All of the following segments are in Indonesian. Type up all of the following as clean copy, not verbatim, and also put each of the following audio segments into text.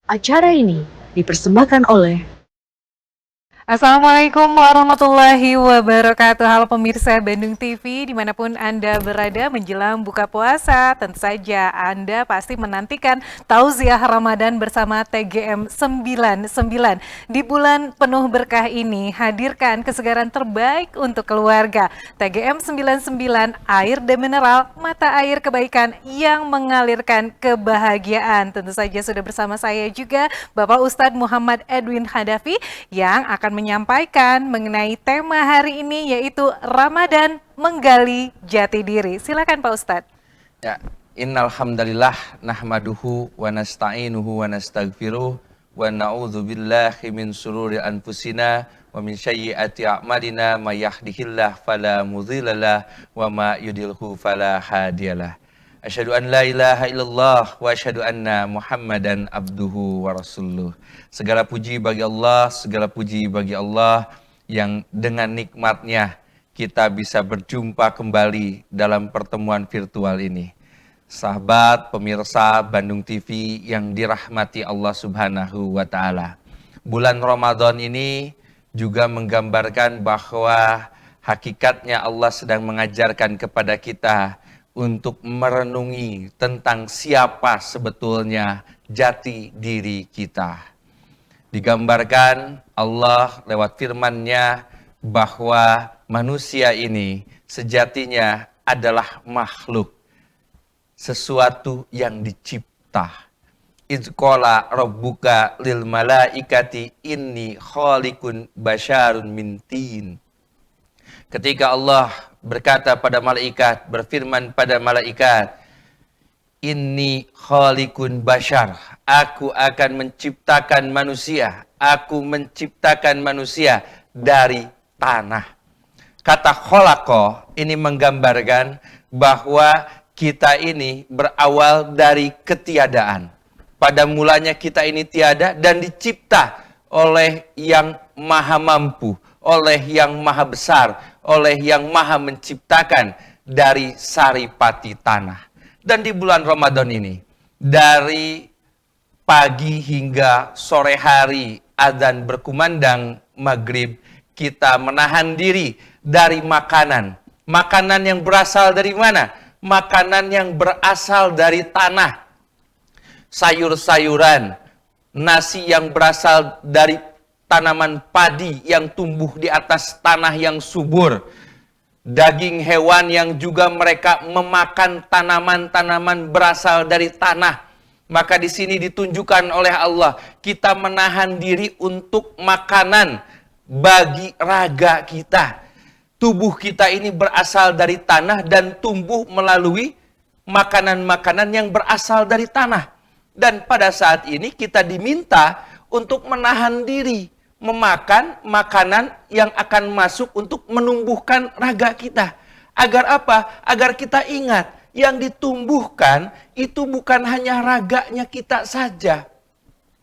Acara ini dipersembahkan oleh Assalamualaikum warahmatullahi wabarakatuh. Halo pemirsa Bandung TV dimanapun Anda berada menjelang buka puasa. Tentu saja Anda pasti menantikan tausiah Ramadan bersama TGM 99. Di bulan penuh berkah ini hadirkan kesegaran terbaik untuk keluarga. TGM 99, air dan mineral, mata air kebaikan yang mengalirkan kebahagiaan. Tentu saja sudah bersama saya juga Bapak Ustadz Muhammad Edwin Hadafi yang akan menyampaikan mengenai tema hari ini yaitu Ramadan Menggali Jati Diri. Silakan Pak Ustadz. Ya, innal hamdalillah nahmaduhu wa nasta'inuhu wa nastaghfiruh wa na'udzu billahi min sururi anfusina wa min sayyiati a'malina may yahdihillahu fala mudhillalah wa ma yudhilhu fala hadiyalah. Asyhadu an la ilaha illallah wa asyhadu anna Muhammadan abduhu wa rasuluh. Segala puji bagi Allah, segala puji bagi Allah yang dengan nikmatnya kita bisa berjumpa kembali dalam pertemuan virtual ini. Sahabat pemirsa Bandung TV yang dirahmati Allah Subhanahu wa taala. Bulan Ramadan ini juga menggambarkan bahwa hakikatnya Allah sedang mengajarkan kepada kita untuk merenungi tentang siapa sebetulnya jati diri kita. Digambarkan Allah lewat firman-Nya bahwa manusia ini sejatinya adalah makhluk, sesuatu yang dicipta. Idz qala rabbuka lil malaikati inni khaliqun basyarun min tin. Ketika Allah berkata pada malaikat, berfirman pada malaikat, inni khaliqun basyar, aku akan menciptakan manusia, aku menciptakan manusia dari tanah. Kata khalaqa ini menggambarkan bahwa kita ini berawal dari ketiadaan. Pada mulanya kita ini tiada dan dicipta oleh yang maha mampu, oleh yang maha besar, oleh yang maha menciptakan dari saripati tanah. Dan di bulan Ramadan ini, dari pagi hingga sore hari adzan berkumandang maghrib, kita menahan diri dari makanan. Makanan yang berasal dari mana? Makanan yang berasal dari tanah. Sayur-sayuran, nasi yang berasal dari tanaman padi yang tumbuh di atas tanah yang subur. Daging hewan yang juga mereka memakan tanaman-tanaman berasal dari tanah. Maka di sini ditunjukkan oleh Allah, kita menahan diri untuk makanan bagi raga kita. Tubuh kita ini berasal dari tanah dan tumbuh melalui makanan-makanan yang berasal dari tanah. Dan pada saat ini kita diminta untuk menahan diri memakan makanan yang akan masuk untuk menumbuhkan raga kita. Agar apa? Agar kita ingat, yang ditumbuhkan itu bukan hanya raganya kita saja.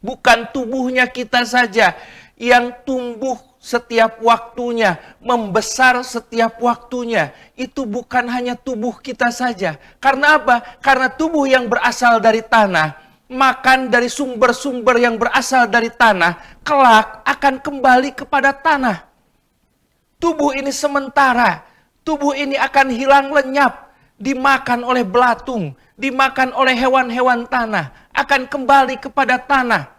Bukan tubuhnya kita saja. Yang tumbuh setiap waktunya, membesar setiap waktunya. Itu bukan hanya tubuh kita saja. Karena apa? Karena tubuh yang berasal dari tanah, makan dari sumber-sumber yang berasal dari tanah, kelak akan kembali kepada tanah. Tubuh ini sementara, tubuh ini akan hilang lenyap, dimakan oleh belatung, dimakan oleh hewan-hewan tanah, akan kembali kepada tanah.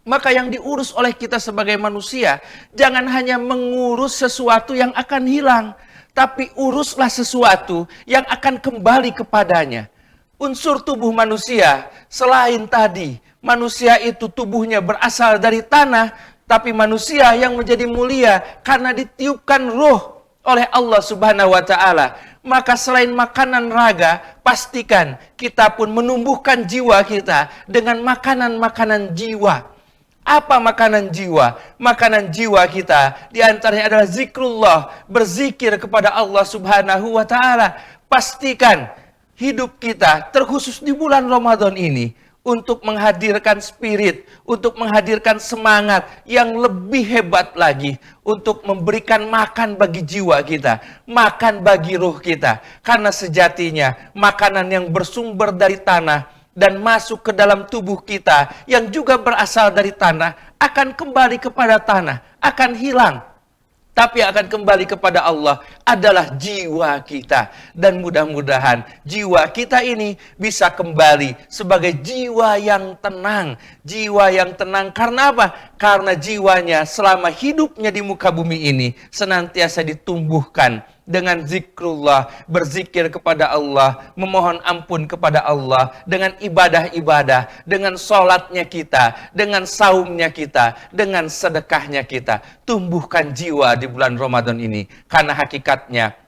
Maka yang diurus oleh kita sebagai manusia, jangan hanya mengurus sesuatu yang akan hilang, tapi uruslah sesuatu yang akan kembali kepadanya. Unsur tubuh manusia, selain tadi, manusia itu tubuhnya berasal dari tanah, tapi manusia yang menjadi mulia karena ditiupkan ruh oleh Allah Subhanahu wa taala. Maka selain makanan raga, pastikan kita pun menumbuhkan jiwa kita dengan makanan-makanan jiwa. Apa makanan jiwa? Makanan jiwa kita diantaranya adalah zikrullah, berzikir kepada Allah Subhanahu wa taala. Pastikan hidup kita, terkhusus di bulan Ramadan ini, untuk menghadirkan spirit, untuk menghadirkan semangat yang lebih hebat lagi, untuk memberikan makan bagi jiwa kita, makan bagi ruh kita. Karena sejatinya, makanan yang bersumber dari tanah, dan masuk ke dalam tubuh kita yang juga berasal dari tanah akan kembali kepada tanah, akan hilang. Tapi akan kembali kepada Allah adalah jiwa kita. Dan mudah-mudahan jiwa kita ini bisa kembali sebagai jiwa yang tenang. Jiwa yang tenang karena apa? Karena jiwanya selama hidupnya di muka bumi ini senantiasa ditumbuhkan dengan zikrullah, berzikir kepada Allah, memohon ampun kepada Allah, dengan ibadah-ibadah, dengan sholatnya kita, dengan saumnya kita, dengan sedekahnya kita. Tumbuhkan jiwa di bulan Ramadan ini, karena hakikatnya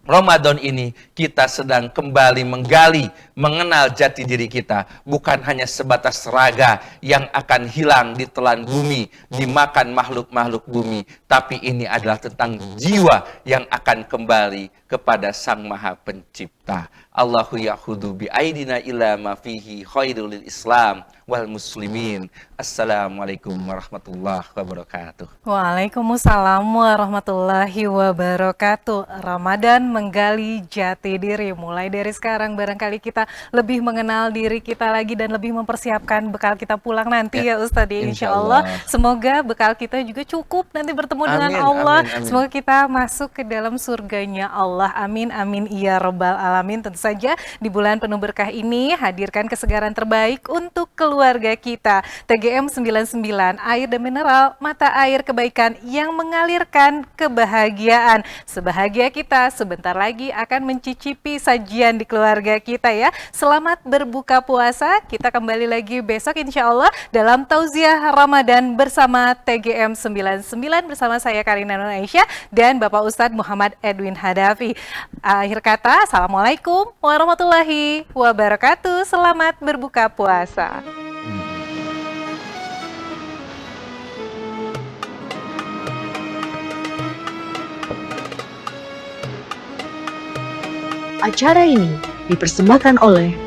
Ramadan ini kita sedang kembali menggali, mengenal jati diri kita. Bukan hanya sebatas raga yang akan hilang ditelan bumi, dimakan makhluk-makhluk bumi. Tapi ini adalah tentang jiwa yang akan kembali kepada Sang Maha Pencipta. Allahu ya'khudhu bi'aidina ila ma fihi khairul Islam wal muslimin. Assalamualaikum warahmatullahi wabarakatuh. Waalaikumsalam warahmatullahi wabarakatuh. Ramadan menggali jati diri. Mulai dari sekarang barangkali kita lebih mengenal diri kita lagi dan lebih mempersiapkan bekal kita pulang nanti ya Ustadz. Insya Allah. Semoga bekal kita juga cukup nanti bertemu dengan Allah. Amin. Semoga kita masuk ke dalam surganya Allah. Amin, amin, ya Rabbal Alamin. Tentu saja di bulan penuh berkah ini hadirkan kesegaran terbaik untuk keluarga kita. TGM 99, air dan mineral, mata air kebaikan yang mengalirkan kebahagiaan. Sebahagia kita sebentar lagi akan mencicipi sajian di keluarga kita ya. Selamat berbuka puasa. Kita kembali lagi besok insya Allah dalam Tauziah Ramadan bersama TGM 99 bersama saya Karina Nur Aisyah dan Bapak Ustadz Muhammad Edwin Hadafi. Akhir kata, Assalamualaikum warahmatullahi wabarakatuh. Selamat berbuka puasa. Acara ini dipersembahkan oleh